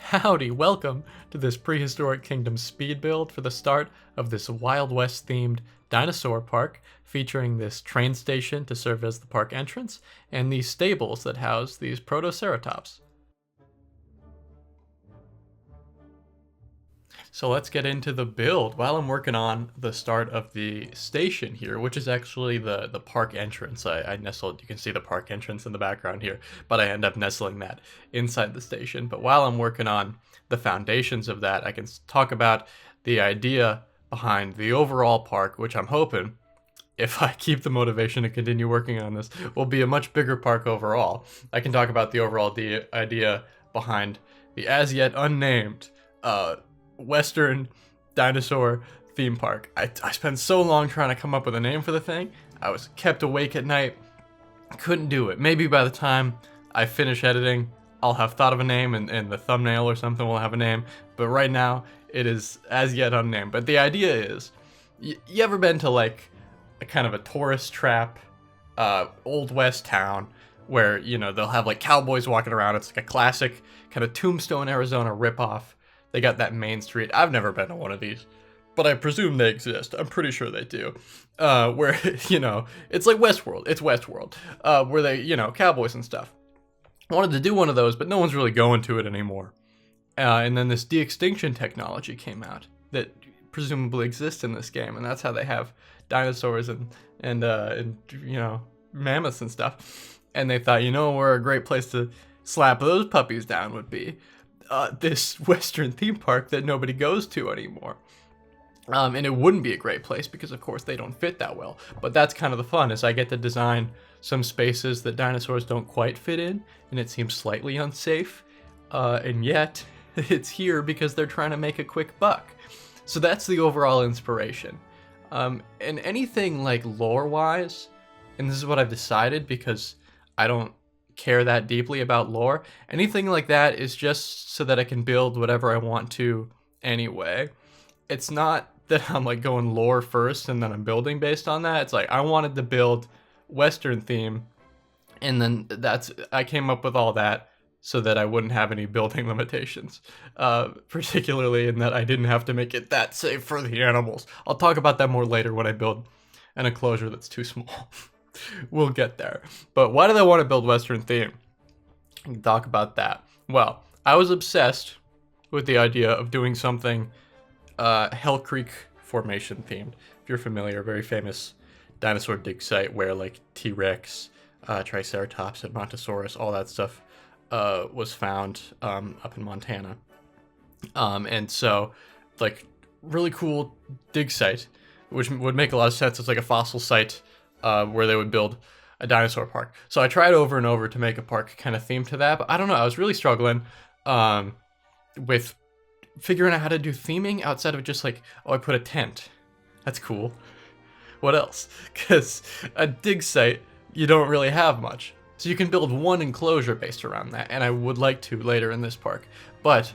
Howdy, welcome to this Prehistoric Kingdom speed build for the start of this Wild West themed dinosaur park, featuring this train station to serve as the park entrance, and these stables that house these Protoceratops. So let's get into the build. While I'm working on the start of the station here, which is actually the park entrance. I nestled, you can see the park entrance in the background here, but I end up nestling that inside the station. But while I'm working on the foundations of that, I can talk about the idea behind the overall park, which I'm hoping, if I keep the motivation to continue working on this, will be a much bigger park overall. I can talk about the overall idea behind the as yet unnamed Western dinosaur theme park. I spent so long trying to come up with a name for the thing. I was kept awake at night. Couldn't do it. Maybe by the time I finish editing, I'll have thought of a name, and the thumbnail or something will have a name. But right now, it is as yet unnamed. But the idea is, you ever been to like a kind of a tourist trap, old west town where, you know, they'll have like cowboys walking around. It's like a classic kind of Tombstone, Arizona ripoff. They got that main street. I've never been to one of these, but I presume they exist. I'm pretty sure they do. Where, you know, it's like Westworld. It's Westworld. Where they, you know, cowboys and stuff. I wanted to do one of those, but no one's really going to it anymore. And then this de-extinction technology came out that presumably exists in this game, and that's how they have dinosaurs and you know, mammoths and stuff. And they thought, you know, where a great place to slap those puppies down would be this Western theme park that nobody goes to anymore. And it wouldn't be a great place because, of course, they don't fit that well. But that's kind of the fun, is I get to design some spaces that dinosaurs don't quite fit in, and it seems slightly unsafe. And yet, it's here because they're trying to make a quick buck. So that's the overall inspiration. And anything like lore-wise, and this is what I've decided because I don't care that deeply about lore, anything like that is just so that I can build whatever I want to anyway. It's not that I'm like going lore first and then I'm building based on that. It's like I wanted to build Western theme, and then I came up with all that so that I wouldn't have any building limitations, particularly in that I didn't have to make it that safe for the animals. I'll talk about that more later when I build an enclosure that's too small. We'll get there. But why did I want to build Western theme? I can talk about that. Well, I was obsessed with the idea of doing something Hell Creek Formation themed. If you're familiar, a very famous dinosaur dig site where like T-Rex, Triceratops, and Montosaurus, all that stuff was found up in Montana. And so, like, really cool dig site, which would make a lot of sense. It's like a fossil site where they would build a dinosaur park. So I tried over and over to make a park kind of themed to that, but I don't know, I was really struggling with figuring out how to do theming outside of just like, oh, I put a tent. That's cool. What else? Because a dig site, you don't really have much. So you can build one enclosure based around that, and I would like to later in this park. But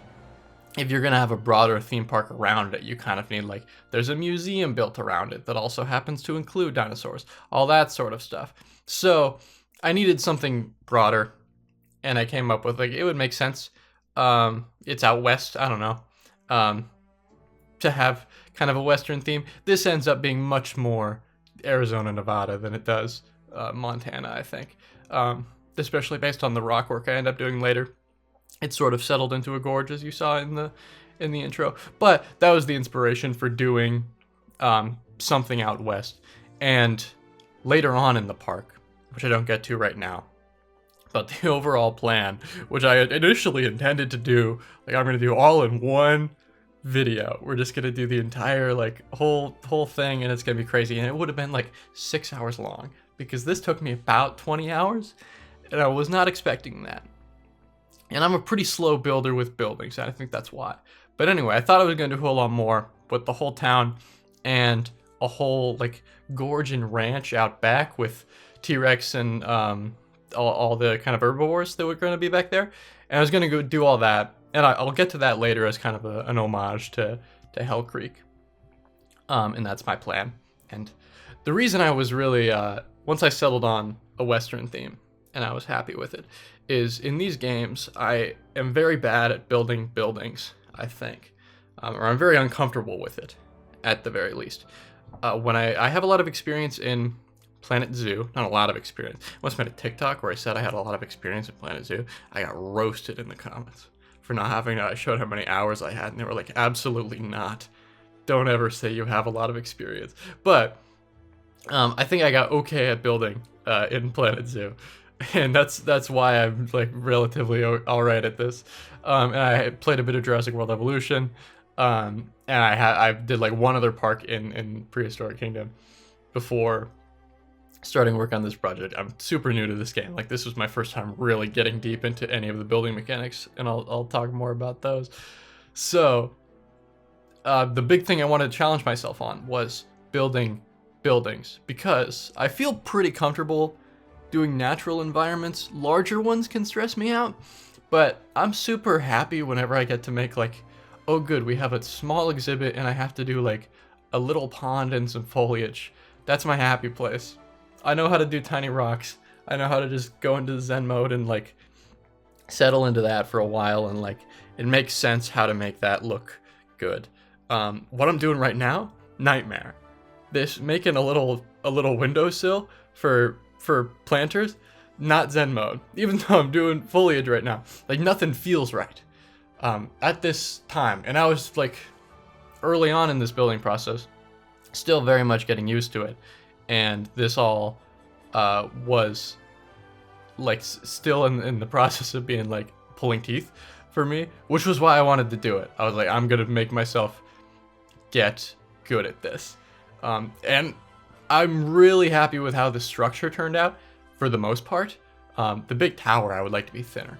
if you're going to have a broader theme park around it, you kind of need, like, there's a museum built around it that also happens to include dinosaurs, all that sort of stuff. So I needed something broader, and I came up with, like, it would make sense. It's out west, I don't know, to have kind of a Western theme. This ends up being much more Arizona, Nevada than it does Montana, I think, especially based on the rock work I end up doing later. It sort of settled into a gorge, as you saw in the intro. But that was the inspiration for doing something out west. And later on in the park, which I don't get to right now, but the overall plan, which I initially intended to do, like, I'm going to do all in one video. We're just going to do the entire, like, whole thing, and it's going to be crazy. And it would have been like 6 hours long, because this took me about 20 hours, and I was not expecting that. And I'm a pretty slow builder with buildings, and I think that's why. But anyway, I thought I was going to do a lot more with the whole town and a whole, like, gorge and ranch out back with T-Rex and all the kind of herbivores that were going to be back there. And I was going to go do all that, and I'll get to that later as kind of an homage to Hell Creek. And that's my plan. And the reason I was really, once I settled on a Western theme, and I was happy with it, is in these games, I am very bad at building buildings, I think. Or I'm very uncomfortable with it, at the very least. When I have a lot of experience in Planet Zoo, not a lot of experience. I once made a TikTok where I said I had a lot of experience in Planet Zoo. I got roasted in the comments for not having it. I showed how many hours I had, and they were like, absolutely not. Don't ever say you have a lot of experience. But I think I got okay at building in Planet Zoo, and that's why I'm like relatively all right at this. And I played a bit of Jurassic World Evolution, and I did like one other park in Prehistoric Kingdom before starting work on this project. I'm super new to this game. Like, this was my first time really getting deep into any of the building mechanics, and I'll talk more about those. So the big thing I wanted to challenge myself on was building buildings, because I feel pretty comfortable doing natural environments. Larger ones can stress me out, but I'm super happy whenever I get to make like, oh good, we have a small exhibit and I have to do like a little pond and some foliage. That's my happy place. I know how to do tiny rocks. I know how to just go into Zen mode and like settle into that for a while, and like it makes sense how to make that look good. What I'm doing right now, nightmare. This making a little windowsill for planters, not Zen mode. Even though I'm doing foliage right now, like nothing feels right at this time. And I was like early on in this building process, still very much getting used to it. And this all was like still in the process of being like pulling teeth for me, which was why I wanted to do it. I was like, I'm gonna make myself get good at this. And I'm really happy with how the structure turned out for the most part. The big tower I would like to be thinner,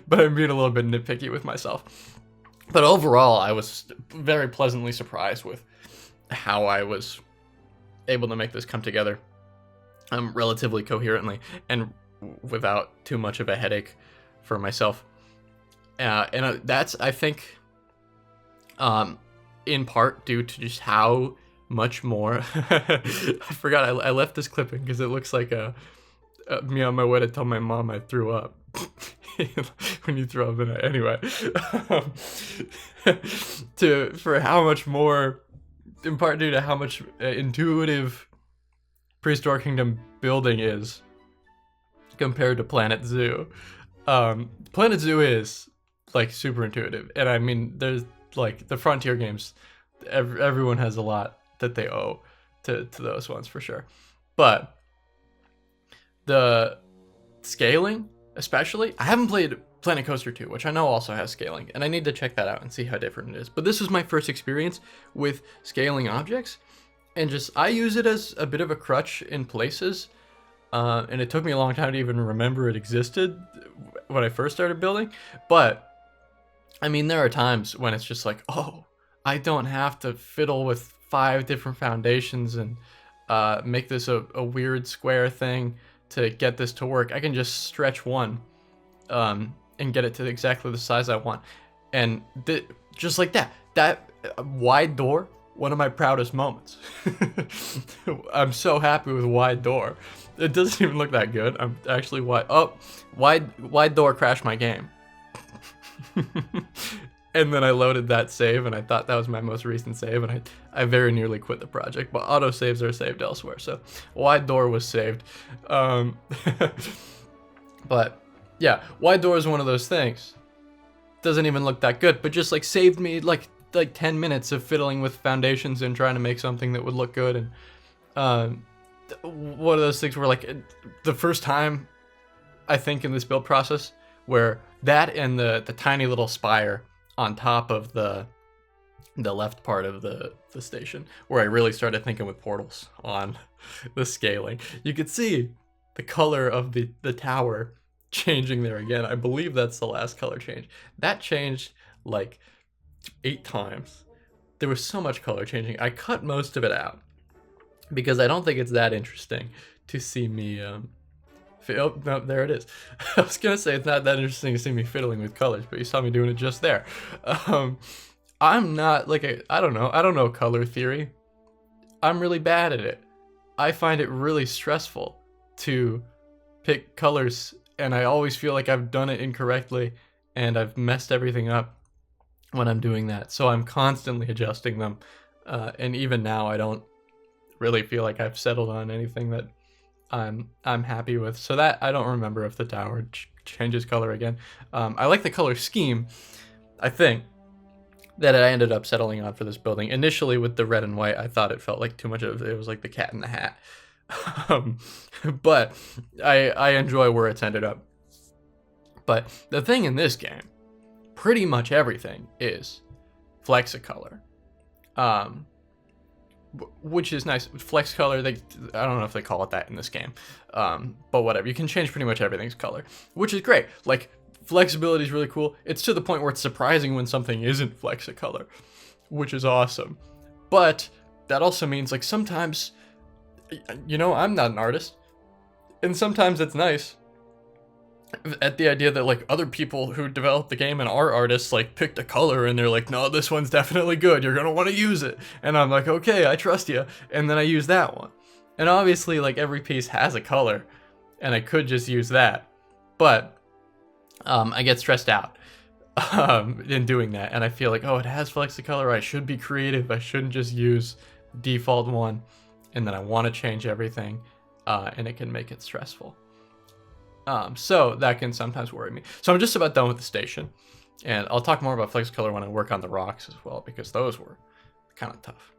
but I'm being a little bit nitpicky with myself. But overall, I was very pleasantly surprised with how I was able to make this come together relatively coherently and without too much of a headache for myself. And that's, I think, in part due to just how much more I forgot I left this clipping because it looks like me on my way to tell my mom I threw up. When you throw up in it, anyway. For how much more, in part due to how much intuitive Prehistoric Kingdom building is compared to Planet Zoo. Planet Zoo is like super intuitive, and I mean, there's like the Frontier games, everyone has a lot that they owe to those ones for sure. But the scaling, especially, I haven't played Planet Coaster 2, which I know also has scaling, and I need to check that out and see how different it is. But this was my first experience with scaling objects, and just I use it as a bit of a crutch in places, and it took me a long time to even remember it existed when I first started building. But I mean, there are times when it's just like, oh, I don't have to fiddle with 5 different foundations and make this a weird square thing to get this to work. I can just stretch one and get it to exactly the size I want. And just like that wide door, one of my proudest moments. I'm so happy with wide door. It doesn't even look that good. I'm actually wide door crashed my game. And then I loaded that save, and I thought that was my most recent save, and I very nearly quit the project, but auto saves are saved elsewhere, so wide door was saved. But yeah, wide door is one of those things. Doesn't even look that good, but just like saved me like 10 minutes of fiddling with foundations and trying to make something that would look good. And one of those things where like the first time I think in this build process where that and the tiny little spire on top of the left part of the station, where I really started thinking with portals on the scaling. You could see the color of the tower changing there again. I believe that's the last color change. That changed like 8 times. There was so much color changing. I cut most of it out because I don't think it's that interesting to see me oh, no, there it is. I was gonna say it's not that interesting to see me fiddling with colors, but you saw me doing it just there. I'm not like I don't know color theory. I'm really bad at it. I find it really stressful to pick colors, and I always feel like I've done it incorrectly, and I've messed everything up when I'm doing that. So I'm constantly adjusting them, and even now I don't really feel like I've settled on anything that I'm happy with. So that I don't remember if the tower changes color again. I like the color scheme, I think, that I ended up settling on for this building. Initially with the red and white, I thought it felt like too much of it was like the Cat in the Hat. But I enjoy where it's ended up. But the thing in this game, pretty much everything is flexicolor, which is nice. Flex color, I don't know if they call it that in this game, but whatever. You can change pretty much everything's color, which is great. Like, flexibility is really cool. It's to the point where it's surprising when something isn't flexicolor, which is awesome. But that also means, like, sometimes, I'm not an artist, and sometimes it's nice at the idea that, like, other people who developed the game and are artists, like, picked a color and they're like, no, this one's definitely good, you're gonna want to use it. And I'm like, okay, I trust you. And then I use that one. And obviously, like, every piece has a color, and I could just use that. But I get stressed out in doing that, and I feel like, oh, it has flexicolor, I should be creative, I shouldn't just use default one. And then I want to change everything, and it can make it stressful. So that can sometimes worry me. So I'm just about done with the station, and I'll talk more about flexicolor when I work on the rocks as well, because those were kind of tough.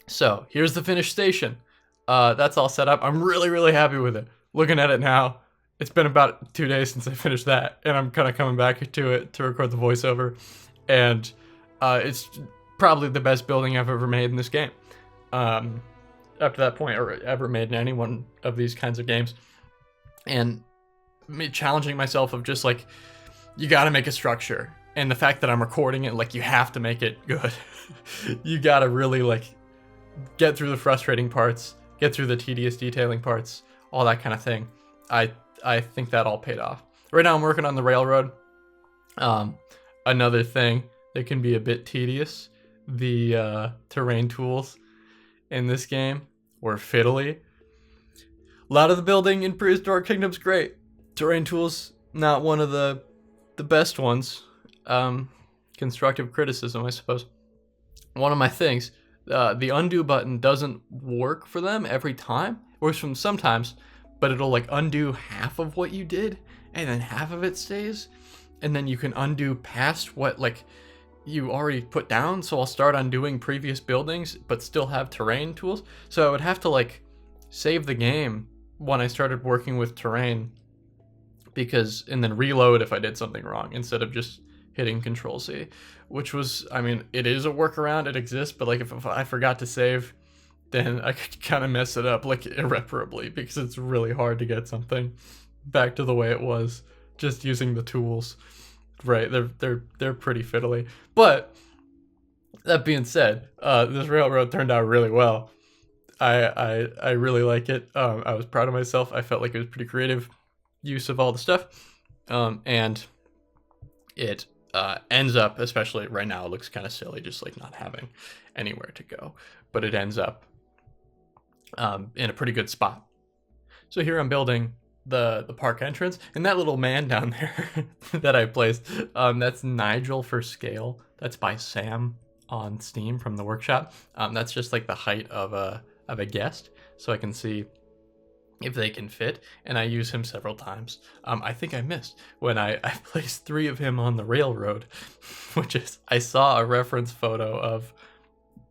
So here's the finished station. That's all set up. I'm really, really happy with it. Looking at it now, it's been about 2 days since I finished that, and I'm kind of coming back to it to record the voiceover, and it's probably the best building I've ever made in this game. Up to that point, or ever made in any one of these kinds of games. And me challenging myself of just like, you gotta make a structure. And the fact that I'm recording it, like, you have to make it good. You gotta really, like, get through the frustrating parts, get through the tedious detailing parts, all that kind of thing. I think that all paid off. Right now I'm working on the railroad. Another thing that can be a bit tedious, the terrain tools in this game were fiddly. A lot of the building in Prehistoric Kingdom's great. Terrain tools, not one of the best ones. Constructive criticism, I suppose. One of my things, the undo button doesn't work for them every time. It works from sometimes, but it'll, like, undo half of what you did, and then half of it stays. And then you can undo past what, like, you already put down. So I'll start undoing previous buildings, but still have terrain tools. So I would have to, like, save the game when I started working with terrain, and then reload if I did something wrong, instead of just hitting Control-C, which was, I mean, it is a workaround, it exists, but, like, if I forgot to save, then I could kind of mess it up, like, irreparably, because it's really hard to get something back to the way it was just using the tools. Right, they're pretty fiddly. But that being said, this railroad turned out really well. I really like it. I was proud of myself. I felt like it was pretty creative use of all the stuff, and it ends up, especially right now, it looks kind of silly, just like not having anywhere to go. But it ends up in a pretty good spot. So here I'm building the park entrance, and that little man down there that I placed, that's Nigel for scale. That's by Sam on Steam from the workshop. That's just like the height of a guest, so I can see if they can fit, and I use him several times. I think I missed when I placed 3 of him on the railroad, which is, I saw a reference photo of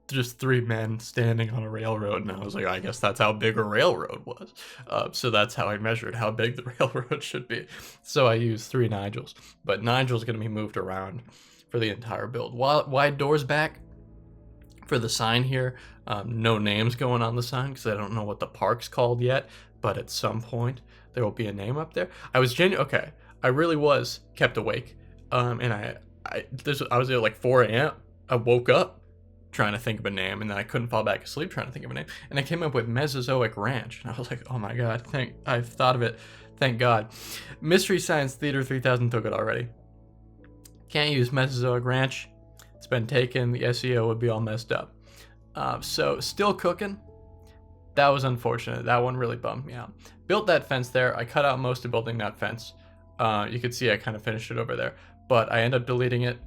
just 3 men standing on a railroad, and I was like, I guess that's how big a railroad was. So that's how I measured how big the railroad should be. So I used 3 Nigels, but Nigel's going to be moved around for the entire build. Wide doors back for the sign here. No names going on the sign because I don't know what the park's called yet, but at some point there will be a name up there. I really was kept awake, and I was there like 4 a.m. I woke up trying to think of a name, and then I couldn't fall back asleep trying to think of a name, and I came up with Mesozoic Ranch, and I was like, oh my god, I've thought of it, thank god. Mystery Science Theater 3000 took it already. Can't use Mesozoic Ranch, it's been taken, the SEO would be all messed up. So still cooking, That was unfortunate. That one really bummed me out. Built that fence there. I cut out most of building that fence. You could see I kind of finished it over there, but I ended up deleting it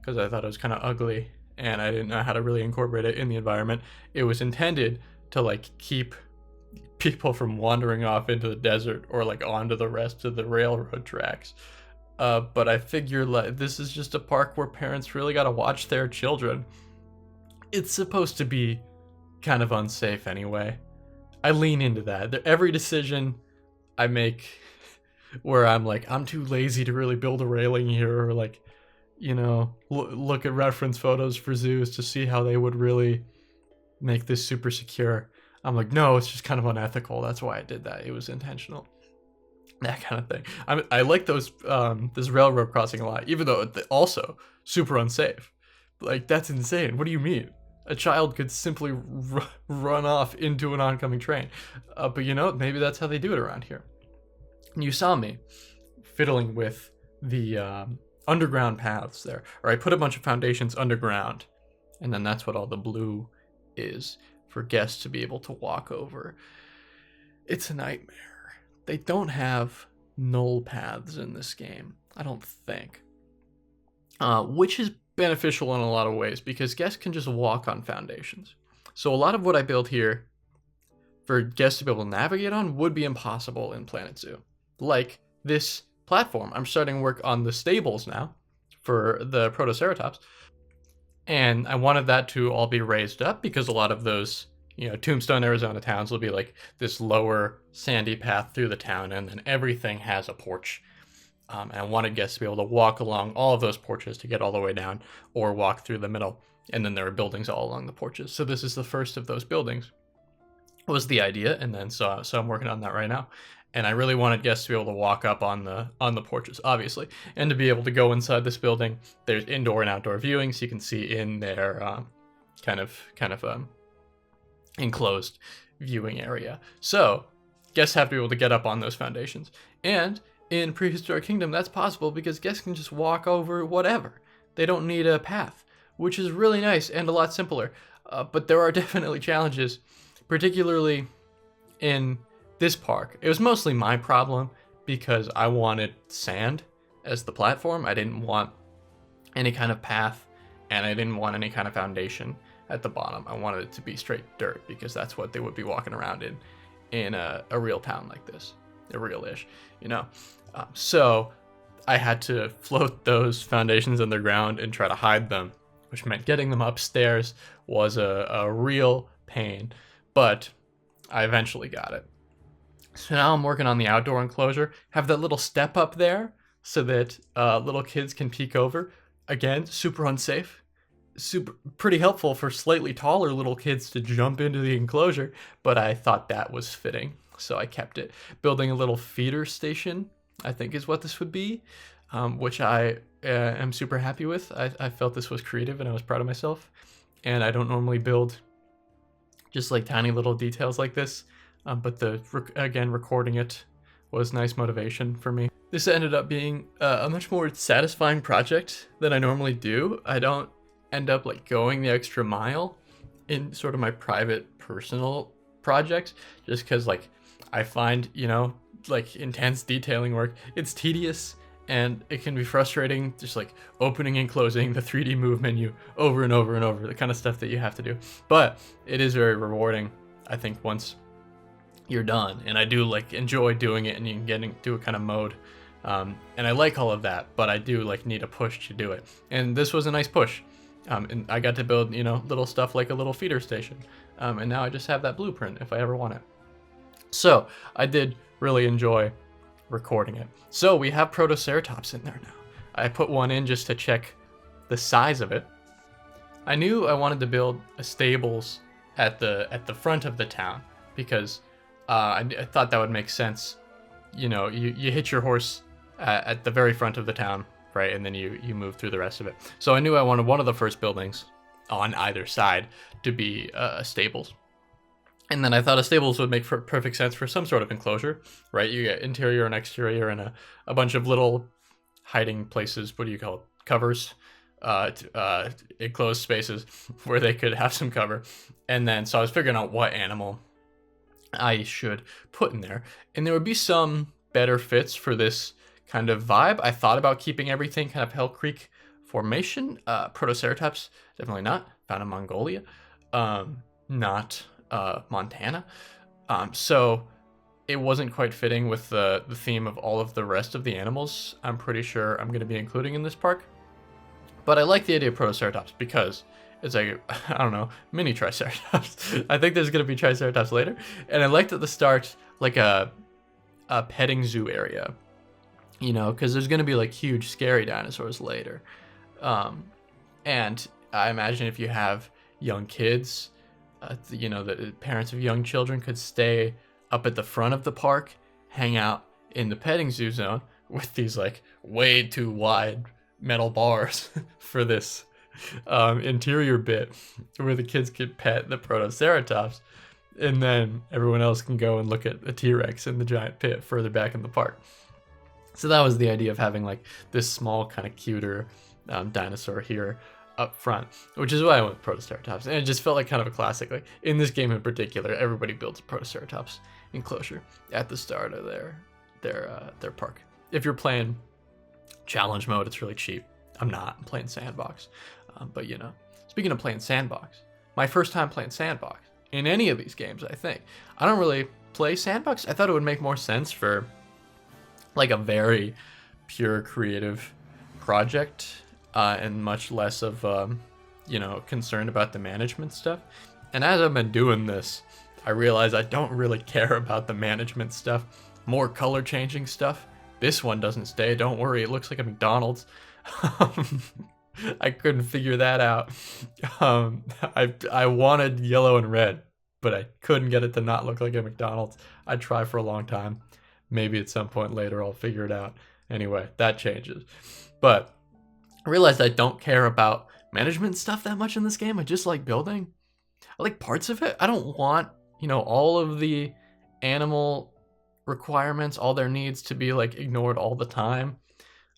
because I thought it was kind of ugly and I didn't know how to really incorporate it in the environment. It was intended to like keep people from wandering off into the desert or like onto the rest of the railroad tracks. But I figure like this is just a park where parents really got to watch their children. It's supposed to be kind of unsafe anyway. I lean into that. Every decision I make where I'm like, I'm too lazy to really build a railing here, or like, look at reference photos for zoos to see how they would really make this super secure. I'm like, no, it's just kind of unethical. That's why I did that. It was intentional. That kind of thing. I like those this railroad crossing a lot, even though it's also super unsafe. Like, that's insane. What do you mean? A child could simply run off into an oncoming train. But maybe that's how they do it around here. And you saw me fiddling with the underground paths there. Or I put a bunch of foundations underground. And then that's what all the blue is for guests to be able to walk over. It's a nightmare. They don't have null paths in this game, I don't think. Which is beneficial in a lot of ways because guests can just walk on foundations. So a lot of what I build here for guests to be able to navigate on would be impossible in Planet Zoo. Like this platform. I'm starting work on the stables now for the Protoceratops. And I wanted that to all be raised up because a lot of those, Tombstone, Arizona towns will be like this lower sandy path through the town, and then everything has a porch. And I wanted guests to be able to walk along all of those porches to get all the way down, or walk through the middle. And then there are buildings all along the porches. So this is the first of those buildings, was the idea. And then so I'm working on that right now. And I really wanted guests to be able to walk up on the porches, obviously, and to be able to go inside this building. There's indoor and outdoor viewing, so you can see in their kind of enclosed viewing area. So guests have to be able to get up on those foundations. And in Prehistoric Kingdom, that's possible because guests can just walk over whatever. They don't need a path, which is really nice and a lot simpler. But there are definitely challenges, particularly in this park. It was mostly my problem because I wanted sand as the platform. I didn't want any kind of path, and I didn't want any kind of foundation at the bottom. I wanted it to be straight dirt because that's what they would be walking around in a real town like this, a real-ish, So I had to float those foundations underground and try to hide them, which meant getting them upstairs was a real pain, but I eventually got it. So now I'm working on the outdoor enclosure, have that little step up there so that little kids can peek over. Again, super unsafe, pretty helpful for slightly taller little kids to jump into the enclosure, but I thought that was fitting, so I kept it. Building a little feeder station, I think is what this would be, which I am super happy with. I felt this was creative and I was proud of myself, and I don't normally build just like tiny little details like this. But recording it was nice motivation for me. This ended up being a much more satisfying project than I normally do. I don't end up like going the extra mile in sort of my private personal projects just because like I find, like intense detailing work, it's tedious and it can be frustrating just like opening and closing the 3D move menu over and over and over, the kind of stuff that you have to do. But it is very rewarding, I think, once you're done, and I do like enjoy doing it, and you can get into a kind of mode, and I like all of that, but I do like need a push to do it, and this was a nice push, and I got to build little stuff like a little feeder station, and now I just have that blueprint if I ever want it. So I did really enjoy recording it. So we have Protoceratops in there now. I put one in just to check the size of it. I knew I wanted to build a stables at the front of the town because I thought that would make sense. You hitch your horse at the very front of the town, right? And then you move through the rest of it. So I knew I wanted one of the first buildings on either side to be stables. And then I thought a stables would make perfect sense for some sort of enclosure, right? You get interior and exterior and a bunch of little hiding places. What do you call it? Covers, enclosed spaces where they could have some cover. And then so I was figuring out what animal I should put in there. And there would be some better fits for this kind of vibe. I thought about keeping everything kind of Hell Creek formation. Protoceratops, definitely not. Found in Mongolia, not Montana. So it wasn't quite fitting with the theme of all of the rest of the animals I'm pretty sure I'm going to be including in this park. But I like the idea of Protoceratops because it's like, I don't know, mini Triceratops. I think there's going to be Triceratops later. And I liked at the start, like a petting zoo area, you know, because there's going to be like huge scary dinosaurs later. And I imagine if you have young kids, you know, the parents of young children could stay up at the front of the park, hang out in the petting zoo zone with these like way too wide metal bars for this interior bit where the kids could pet the Protoceratops, and then everyone else can go and look at a T-Rex in the giant pit further back in the park. So that was the idea of having like this small kind of cuter dinosaur here up front, which is why I went with Protoceratops. And it just felt like kind of a classic. Like in this game in particular, everybody builds a Protoceratops enclosure at the start of their park. If you're playing challenge mode, it's really cheap. I'm playing sandbox. But you know, speaking of playing sandbox, my first time playing sandbox in any of these games, I think. I don't really play sandbox. I thought it would make more sense for like a very pure creative project and much less of, you know, concerned about the management stuff. And as I've been doing this, I realize I don't really care about the management stuff. More color changing stuff. This one doesn't stay. Don't worry. It looks like a McDonald's. I couldn't figure that out. I wanted yellow and red, but I couldn't get it to not look like a McDonald's. I tried for a long time. Maybe at some point later I'll figure it out. Anyway, that changes. But I realized I don't care about management stuff that much in this game. I just like building. I like parts of it. I don't want, you know, all of the animal requirements, all their needs to be like ignored all the time.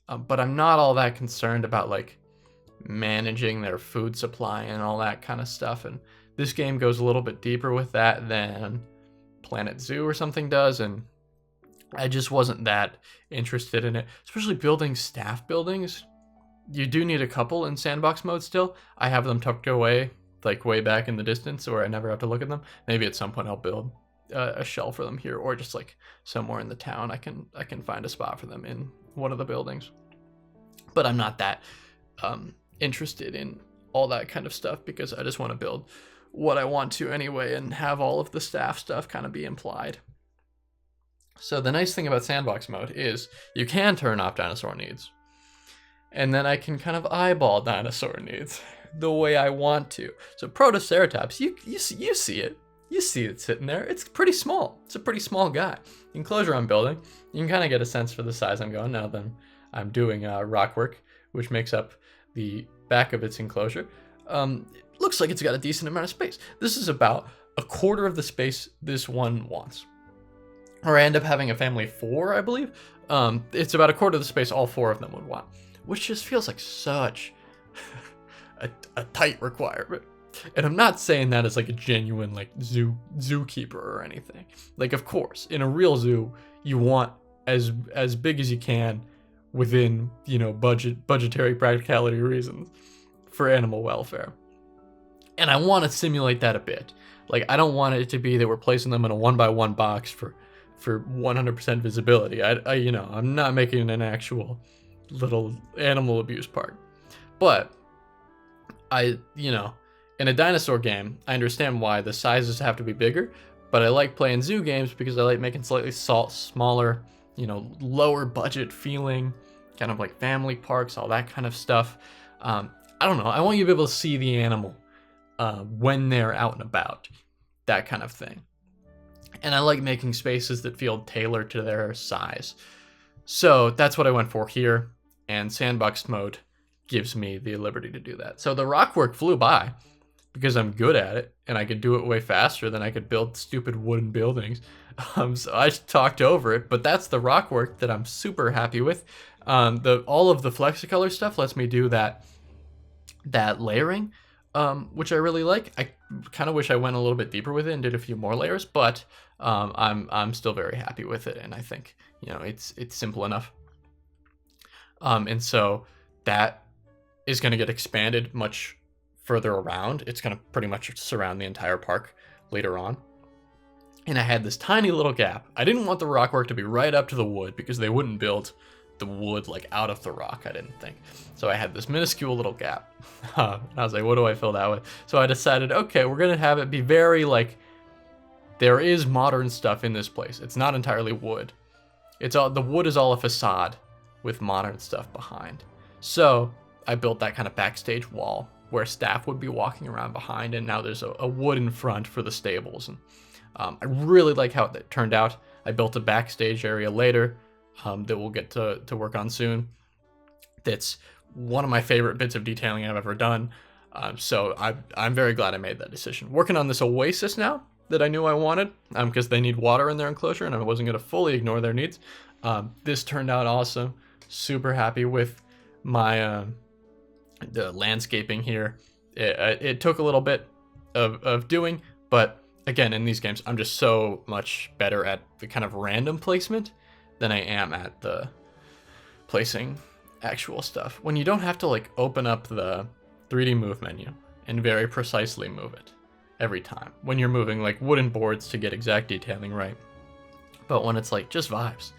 But I'm not all that concerned about like managing their food supply and all that kind of stuff. And this game goes a little bit deeper with that than Planet Zoo or something does. And I just wasn't that interested in it, especially building staff buildings. You do need a couple in sandbox mode still. I have them tucked away like way back in the distance where I never have to look at them. Maybe at some point I'll build a shell for them here, or just like somewhere in the town I can find a spot for them in one of the buildings. But I'm not that interested in all that kind of stuff because I just want to build what I want to anyway and have all of the staff stuff kind of be implied. So the nice thing about sandbox mode is you can turn off dinosaur needs, and then I can kind of eyeball dinosaur needs the way I want to. So Protoceratops, you see it. You see it sitting there. It's pretty small. It's a pretty small guy. The enclosure I'm building, you can kind of get a sense for the size I'm going. Now then I'm doing rock work, which makes up the back of its enclosure. It looks like it's got a decent amount of space. This is about a quarter of the space this one wants. Or I end up having a family of 4, I believe. It's about a quarter of the space all 4 of them would want, which just feels like such a tight requirement. And I'm not saying that as like a genuine like zookeeper or anything. Like, of course, in a real zoo, you want as big as you can within, you know, budgetary practicality reasons for animal welfare. And I want to simulate that a bit. Like, I don't want it to be that we're placing them in a 1x1 box for 100% visibility. You know, I'm not making an actual little animal abuse park. But you know, in a dinosaur game, I understand why the sizes have to be bigger, but I like playing zoo games because I like making slightly smaller, you know, lower budget feeling, kind of like family parks, all that kind of stuff. I don't know. I want you to be able to see the animal when they're out and about, that kind of thing. And I like making spaces that feel tailored to their size. So that's what I went for here, and sandbox mode gives me the liberty to do that. So the rock work flew by because I'm good at it, and I could do it way faster than I could build stupid wooden buildings. So I talked over it, but that's the rock work that I'm super happy with. All of the Flexicolor stuff lets me do that layering which I really like. I kind of wish I went a little bit deeper with it and did a few more layers, but I'm still very happy with it, and I think it's simple enough. And so that is going to get expanded much further around. It's going to pretty much surround the entire park later on. And I had this tiny little gap. I didn't want the rock work to be right up to the wood because they wouldn't build the wood like out of the rock, I didn't think. So I had this minuscule little gap. I was like, what do I fill that with? So I decided, okay, we're going to have it be very like, there is modern stuff in this place. It's not entirely wood. The wood is all a facade with modern stuff behind. So I built that kind of backstage wall where staff would be walking around behind, and now there's a wood in front for the stables. And I really like how it turned out. I built a backstage area later that we'll get to work on soon. That's one of my favorite bits of detailing I've ever done. So I'm very glad I made that decision. Working on this oasis now that I knew I wanted, because they need water in their enclosure, and I wasn't going to fully ignore their needs. This turned out awesome. Super happy with my the landscaping here. It took a little bit of doing, but again, in these games, I'm just so much better at the kind of random placement than I am at the placing actual stuff. When you don't have to like open up the 3D move menu and very precisely move it every time. When you're moving like wooden boards to get exact detailing right. But when it's like just vibes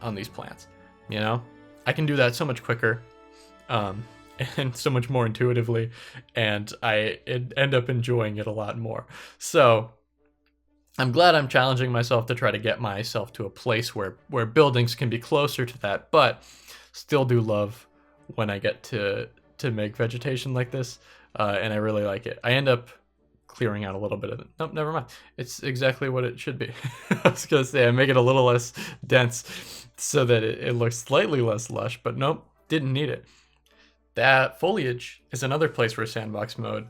on these plants, I can do that so much quicker. And so much more intuitively, and I end up enjoying it a lot more. So I'm glad I'm challenging myself to try to get myself to a place where buildings can be closer to that, but still do love when I get to make vegetation like this, and I really like it. I end up clearing out a little bit of it. Nope, never mind. It's exactly what it should be. I was gonna say I make it a little less dense so that it looks slightly less lush, but nope, didn't need it. That foliage is another place where sandbox mode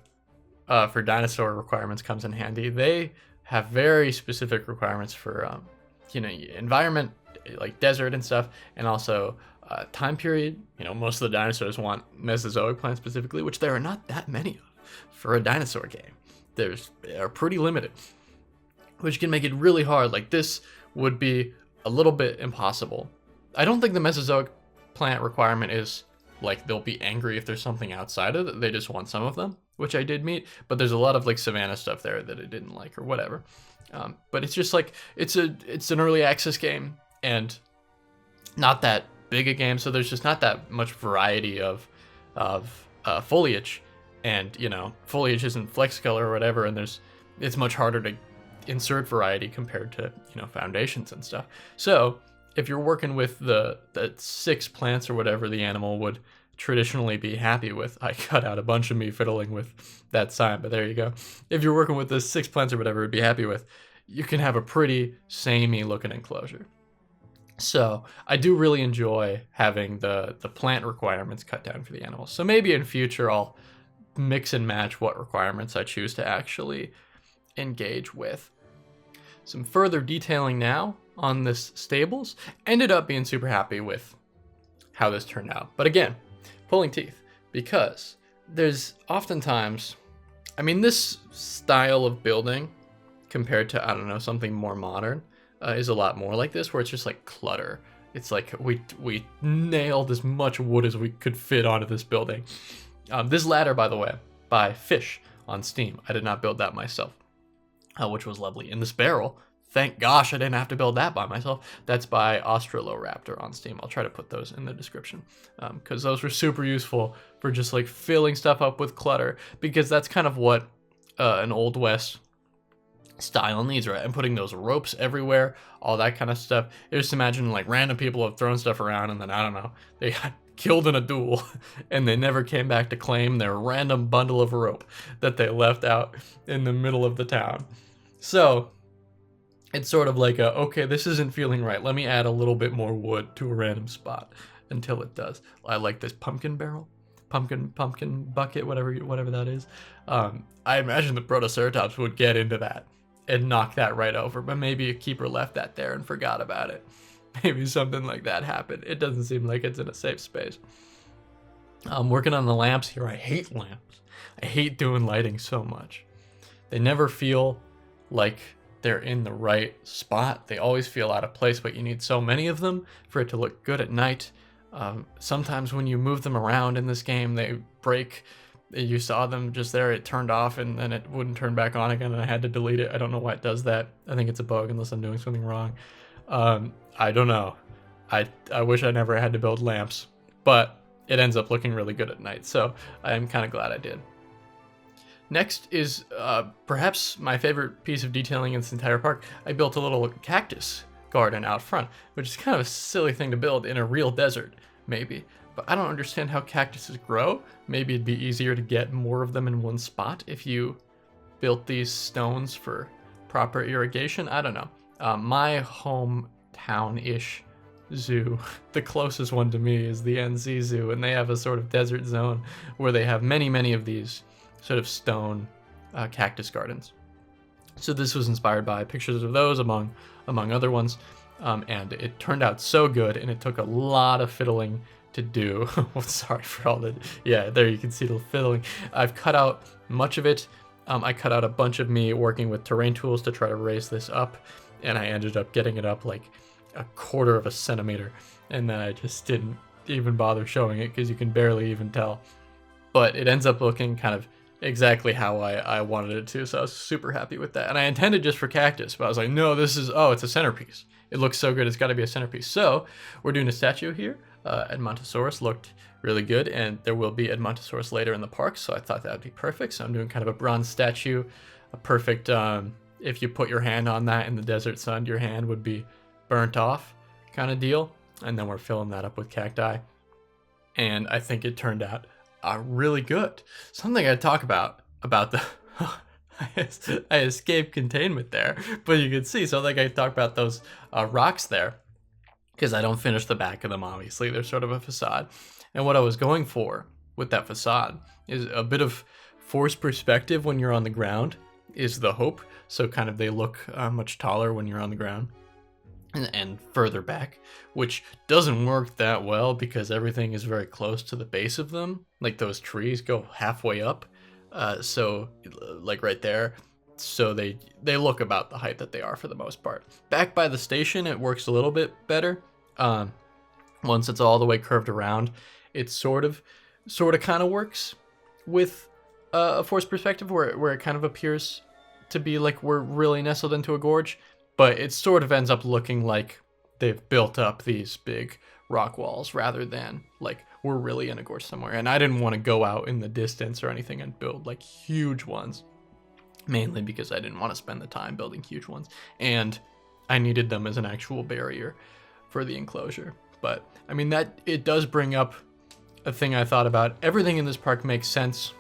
for dinosaur requirements comes in handy. They have very specific requirements for environment, like desert and stuff, and also time period. Most of the dinosaurs want Mesozoic plants specifically, which there are not that many of for a dinosaur game. They are pretty limited, which can make it really hard. Like this would be a little bit impossible. I don't think the Mesozoic plant requirement is like they'll be angry if there's something outside of it. They just want some of them, which I did meet, but there's a lot of like savanna stuff there that I didn't like or whatever. But it's just like it's an early access game and not that big a game, so there's just not that much variety of foliage, and foliage isn't flex color or whatever, and it's much harder to insert variety compared to foundations and stuff. So if you're working with the 6 plants or whatever the animal would traditionally be happy with, I cut out a bunch of me fiddling with that sign, but there you go. If you're working with the 6 plants or whatever it'd be happy with, you can have a pretty samey looking enclosure. So I do really enjoy having the plant requirements cut down for the animals. So maybe in future I'll mix and match what requirements I choose to actually engage with. Some further detailing now on this stables. Ended up being super happy with how this turned out. But again, pulling teeth, because there's oftentimes, this style of building compared to, I don't know, something more modern is a lot more like this, where it's just like clutter. It's like we nailed as much wood as we could fit onto this building. This ladder, by the way, by Fish on Steam. I did not build that myself, which was lovely. And this barrel, thank gosh I didn't have to build that by myself. That's by Australoraptor on Steam. I'll try to put those in the description, because those were super useful for just like filling stuff up with clutter, because that's kind of what an Old West style needs, right? And putting those ropes everywhere, all that kind of stuff. Just imagine like random people have thrown stuff around and then, I don't know, they got killed in a duel and they never came back to claim their random bundle of rope that they left out in the middle of the town. So it's sort of like okay, this isn't feeling right. Let me add a little bit more wood to a random spot until it does. I like this pumpkin barrel, pumpkin bucket, whatever that is. I imagine the Protoceratops would get into that and knock that right over, but maybe a keeper left that there and forgot about it. Maybe something like that happened. It doesn't seem like it's in a safe space. I'm working on the lamps here. I hate lamps. I hate doing lighting so much. They never feel like they're in the right spot. They always feel out of place, but you need so many of them for it to look good at night. Sometimes when you move them around in this game, they break. You saw them just there, it turned off and then it wouldn't turn back on again and I had to delete it. I don't know why it does that. I think it's a bug unless I'm doing something wrong. I don't know. I wish I never had to build lamps, but it ends up looking really good at night, so I'm kind of glad I did. Next is perhaps my favorite piece of detailing in this entire park. I built a little cactus garden out front, which is kind of a silly thing to build in a real desert, maybe. But I don't understand how cactuses grow. Maybe it'd be easier to get more of them in one spot if you built these stones for proper irrigation. I don't know. My hometown-ish zoo, the closest one to me is the NZ Zoo, and they have a sort of desert zone where they have many of these sort of stone cactus gardens. So this was inspired by pictures of those among other ones, and it turned out so good, and it took a lot of fiddling to do. Sorry for all the, yeah, there you can see the fiddling. I've cut out much of it. I cut out a bunch of me working with terrain tools to try to raise this up, and I ended up getting it up like 1/4 of a centimeter, and then I just didn't even bother showing it because you can barely even tell. But it ends up looking kind of exactly how I wanted it to, so I was super happy with that. And I intended just for cactus, but I was like, no, this is, oh, it's a centerpiece. It looks so good, it's got to be a centerpiece. So we're doing a statue here. Edmontosaurus looked really good, and there will be Edmontosaurus later in the park, so I thought that would be perfect. So I'm doing kind of a bronze statue, a perfect, if you put your hand on that in the desert sun, your hand would be burnt off kind of deal. And then we're filling that up with cacti. And I think it turned out really good. Something I talk about the I escaped containment there, but you can see something I talk about those rocks there, because I don't finish the back of them, obviously. They're sort of a facade. And what I was going for with that facade is a bit of forced perspective when you're on the ground is the hope. So kind of they look much taller when you're on the ground and further back, which doesn't work that well because everything is very close to the base of them. Like those trees go halfway up. So like right there. So they look about the height that they are for the most part. Back by the station, it works a little bit better. Once it's all the way curved around, it sort of kind of works with a forced perspective where it kind of appears to be like we're really nestled into a gorge, but it sort of ends up looking like they've built up these big rock walls rather than like we're really in a gorge somewhere. And I didn't want to go out in the distance or anything and build like huge ones, mainly because I didn't want to spend the time building huge ones, and I needed them as an actual barrier for the enclosure. But I mean, that it does bring up a thing I thought about. Everything in this park makes sense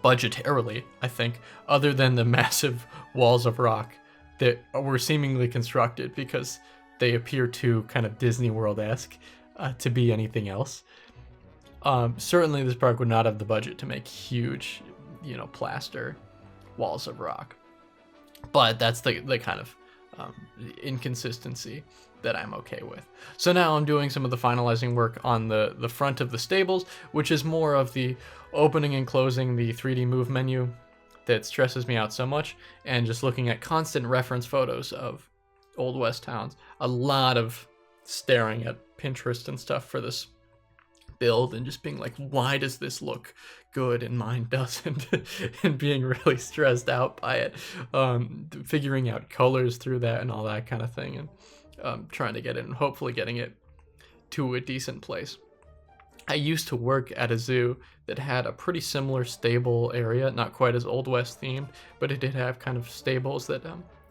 budgetarily, I think, other than the massive walls of rock that were seemingly constructed because they appear too kind of Disney World-esque to be anything else. Certainly this park would not have the budget to make huge, plaster walls of rock. But that's the kind of inconsistency that I'm okay with. So now I'm doing some of the finalizing work on the front of the stables, which is more of the opening and closing the 3D move menu that stresses me out so much, and just looking at constant reference photos of Old West towns. A lot of staring at Pinterest and stuff for this build and just being like, why does this look good and mine doesn't? And being really stressed out by it, figuring out colors through that and all that kind of thing, and trying to get it and hopefully getting it to a decent place. I used to work at a zoo that had a pretty similar stable area, not quite as Old West themed, but it did have kind of stables that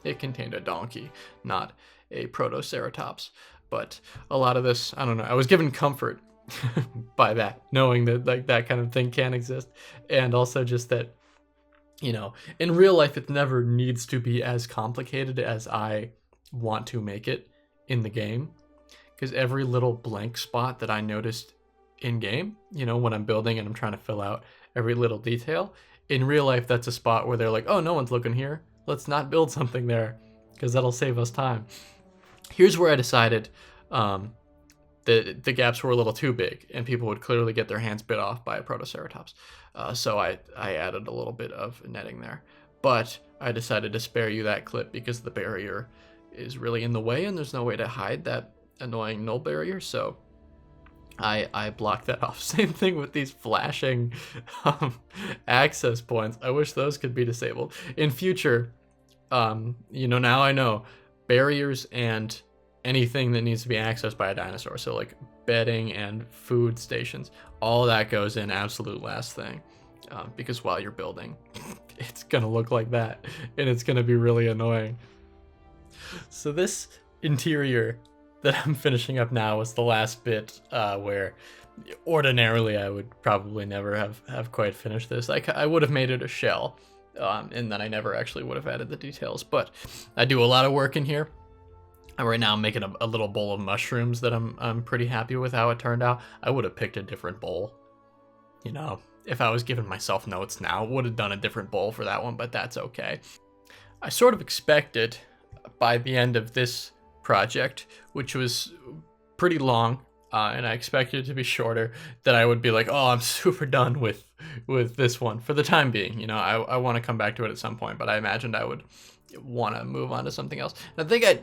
it contained a donkey, not a Protoceratops. But a lot of this, I don't know, I was given comfort by that, knowing that like that kind of thing can exist, and also just that, in real life it never needs to be as complicated as I want to make it in the game, because every little blank spot that I noticed in game, when I'm building and I'm trying to fill out every little detail, in real life that's a spot where they're like, oh, no one's looking here, let's not build something there because that'll save us time. Here's where I decided the gaps were a little too big, and people would clearly get their hands bit off by a Protoceratops. So I added a little bit of netting there. But I decided to spare you that clip because the barrier is really in the way, and there's no way to hide that annoying null barrier, so I blocked that off. Same thing with these flashing access points. I wish those could be disabled. In future, now I know barriers and anything that needs to be accessed by a dinosaur, so like bedding and food stations, all that goes in absolute last thing, because while you're building, it's gonna look like that, and it's gonna be really annoying. So this interior that I'm finishing up now was the last bit where ordinarily I would probably never have quite finished this. I would have made it a shell, and then I never actually would have added the details, but I do a lot of work in here. Right now I'm making a little bowl of mushrooms that I'm pretty happy with how it turned out. I would have picked a different bowl. If I was giving myself notes now, would have done a different bowl for that one, but that's okay. I sort of expected by the end of this project, which was pretty long, and I expected it to be shorter, that I would be like, oh, I'm super done with this one for the time being. I want to come back to it at some point, but I imagined I would want to move on to something else. And I think I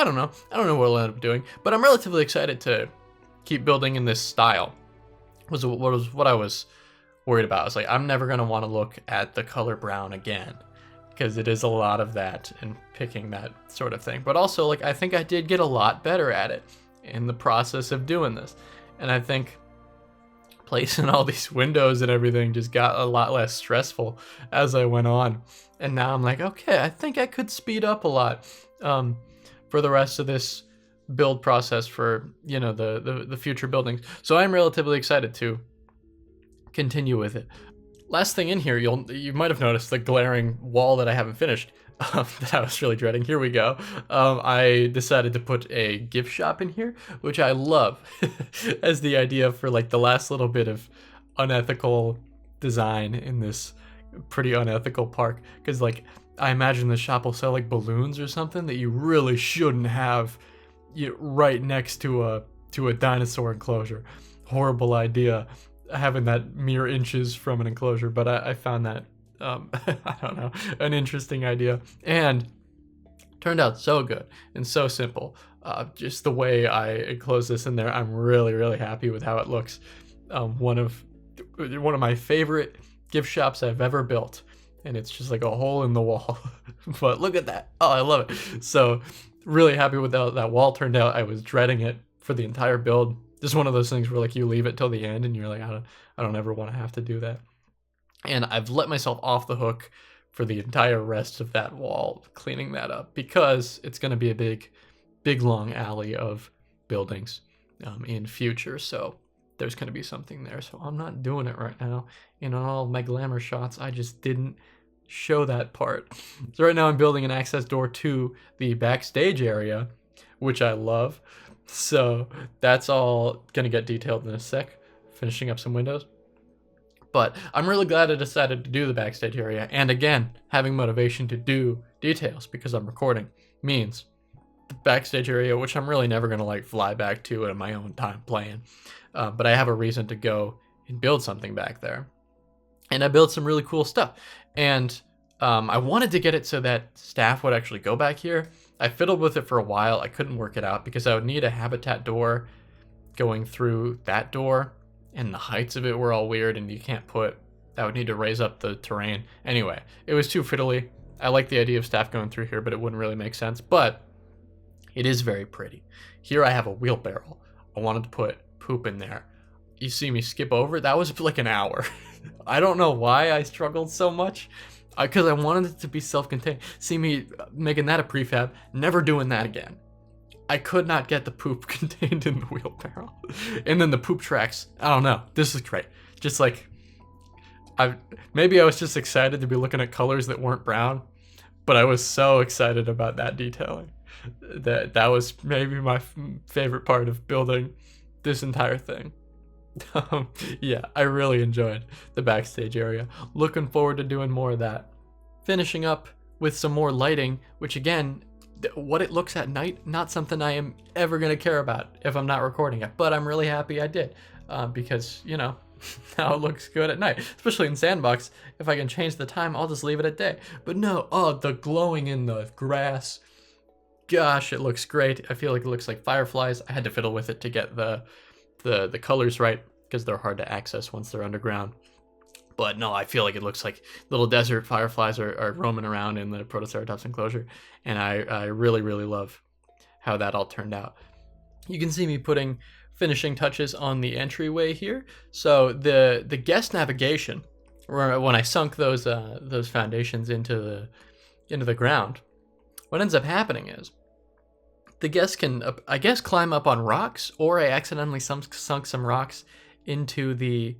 don't know what I'll end up doing, but I'm relatively excited to keep building in this style. Was what I was worried about. I was like, I'm never going to want to look at the color brown again, because it is a lot of that and picking that sort of thing. But also, like, I think I did get a lot better at it in the process of doing this. And I think placing all these windows and everything just got a lot less stressful as I went on. And now I'm like, okay, I think I could speed up a lot for the rest of this build process for, the future buildings. So I'm relatively excited to continue with it. Last thing in here, you might have noticed the glaring wall that I haven't finished, that I was really dreading. Here we go. I decided to put a gift shop in here, which I love as the idea for like the last little bit of unethical design in this pretty unethical park. Because like I imagine the shop will sell like balloons or something that you really shouldn't have right next to a dinosaur enclosure. Horrible idea, having that mere inches from an enclosure, but I found that I don't know, an interesting idea, and turned out so good and so simple. Just the way I enclose this in there, I'm really happy with how it looks. One of my favorite gift shops I've ever built, and it's just like a hole in the wall. But look at that. Oh, I love it. So really happy with how that wall turned out. I was dreading it for the entire build. Just one of those things where like you leave it till the end and you're like, I don't ever want to have to do that. And I've let myself off the hook for the entire rest of that wall, cleaning that up, because it's going to be a big long alley of buildings in future. So there's going to be something there. So I'm not doing it right now. In all my glamour shots, I just didn't show that part. So right now I'm building an access door to the backstage area, which I love. So that's all going to get detailed in a sec, finishing up some windows. But I'm really glad I decided to do the backstage area. And again, having motivation to do details because I'm recording means the backstage area, which I'm really never going to like fly back to at my own time playing. But I have a reason to go and build something back there. And I built some really cool stuff. And I wanted to get it so that staff would actually go back here. I fiddled with it for a while. I couldn't work it out because I would need a habitat door going through that door. And the heights of it were all weird, and I would need to raise up the terrain. Anyway, it was too fiddly. I like the idea of staff going through here, but it wouldn't really make sense. But it is very pretty. Here I have a wheelbarrow. I wanted to put poop in there. You see me skip over it? That was like an hour. I don't know why I struggled so much, because I wanted it to be self-contained. See me making that a prefab, never doing that again. I could not get the poop contained in the wheelbarrow. And then the poop tracks. I don't know. This is great. Just like, maybe I was just excited to be looking at colors that weren't brown, but I was so excited about that detailing. That was maybe my favorite part of building this entire thing. Yeah, I really enjoyed the backstage area. Looking forward to doing more of that. Finishing up with some more lighting, which again, what it looks at night, not something I am ever going to care about if I'm not recording it. But I'm really happy I did, because, you know, now it looks good at night, especially in Sandbox. If I can change the time, I'll just leave it at day. But no, oh, the glowing in the grass. Gosh, it looks great. I feel like it looks like fireflies. I had to fiddle with it to get the colors right, because they're hard to access once they're underground. But no, I feel like it looks like little desert fireflies are roaming around in the Protoceratops enclosure. And I really, really love how that all turned out. You can see me putting finishing touches on the entryway here. So the guest navigation, when I sunk those foundations into the ground, what ends up happening is the guests can, I guess, climb up on rocks, or I accidentally sunk some rocks into the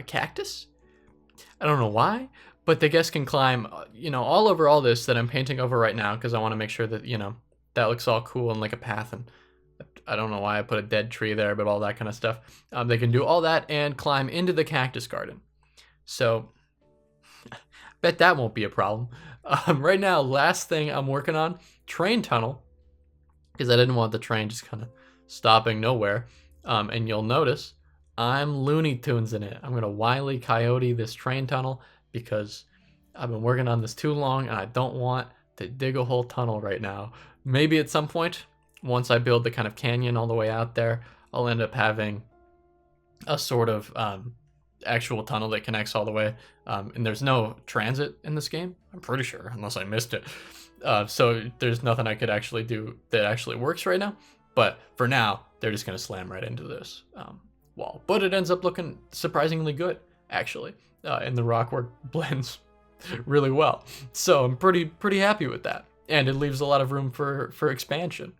cactus. I don't know why, but the guests can climb, you know, all over all this that I'm painting over right now, because I want to make sure that, you know, that looks all cool and like a path. And I don't know why I put a dead tree there, but all that kind of stuff. They can do all that and climb into the cactus garden. So bet that won't be a problem. Right now, last thing I'm working on, train tunnel, because I didn't want the train just kind of stopping nowhere. And you'll notice I'm Looney Tunes in it. I'm going to Wile E. Coyote this train tunnel because I've been working on this too long and I don't want to dig a whole tunnel right now. Maybe at some point, once I build the kind of canyon all the way out there, I'll end up having a sort of actual tunnel that connects all the way. And there's no transit in this game, I'm pretty sure, unless I missed it. So there's nothing I could actually do that actually works right now. But for now, they're just going to slam right into this wall. But it ends up looking surprisingly good, actually. And the rock work blends really well. So I'm pretty happy with that. And it leaves a lot of room for expansion.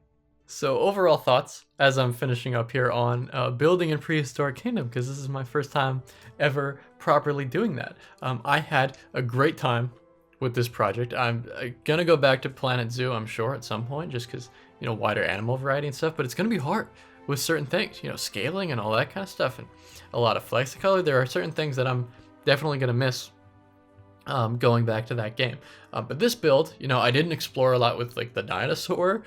So overall thoughts as I'm finishing up here on building in Prehistoric Kingdom, because this is my first time ever properly doing that. I had a great time with this project. I'm gonna go back to Planet Zoo, I'm sure, at some point, just because, you know, wider animal variety and stuff, but it's gonna be hard with certain things, you know, scaling and all that kind of stuff, and a lot of flexicolor. There are certain things that I'm definitely gonna miss going back to that game. But this build, you know, I didn't explore a lot with like the dinosaur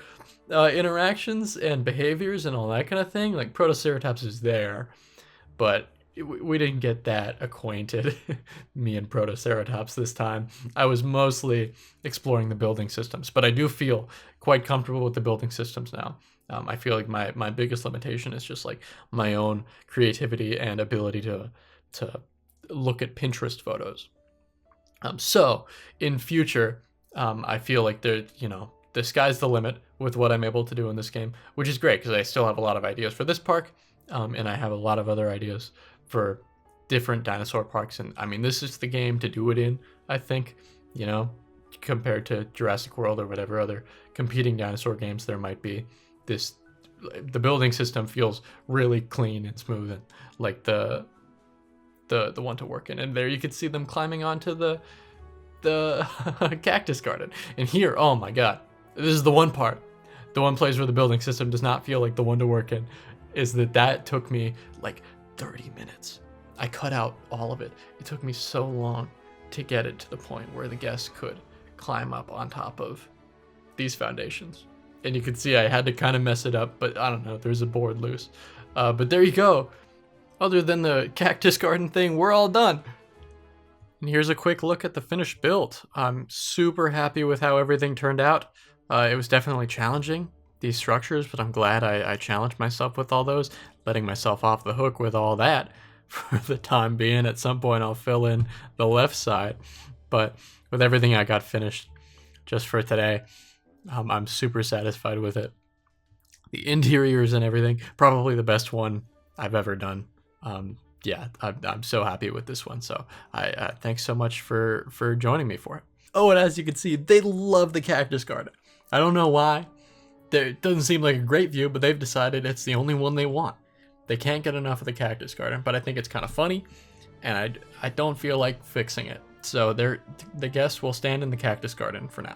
interactions and behaviors and all that kind of thing. Like Protoceratops is there, but we didn't get that acquainted, me and Protoceratops this time. I was mostly exploring the building systems, but I do feel quite comfortable with the building systems now. I feel like my biggest limitation is just like my own creativity and ability to look at Pinterest photos. So in future, I feel like the sky's the limit with what I'm able to do in this game, which is great because I still have a lot of ideas for this park, and I have a lot of other ideas for different dinosaur parks. And I mean, this is the game to do it in, I think, you know, compared to Jurassic World or whatever other competing dinosaur games there might be. The building system feels really clean and smooth and like the one to work in. And there you can see them climbing onto the cactus garden. And here, oh my god, this is the one part, the one place where the building system does not feel like the one to work in, is that took me like 30 minutes. I cut out all of it. It took me so long to get it to the point where the guests could climb up on top of these foundations. And you can see I had to kind of mess it up, but I don't know, there's a board loose. But there you go. Other than the cactus garden thing, we're all done. And here's a quick look at the finished build. I'm super happy with how everything turned out. It was definitely challenging, these structures, but I'm glad I challenged myself with all those, letting myself off the hook with all that for the time being. At some point I'll fill in the left side, but with everything I got finished just for today, I'm super satisfied with it. The interiors and everything, probably the best one I've ever done. Yeah, I'm so happy with this one. So I thanks so much for joining me for it. Oh, and as you can see, they love the cactus garden. I don't know why. It doesn't seem like a great view, but they've decided it's the only one they want. They can't get enough of the cactus garden, but I think it's kind of funny, and I don't feel like fixing it. So the guests will stand in the cactus garden for now.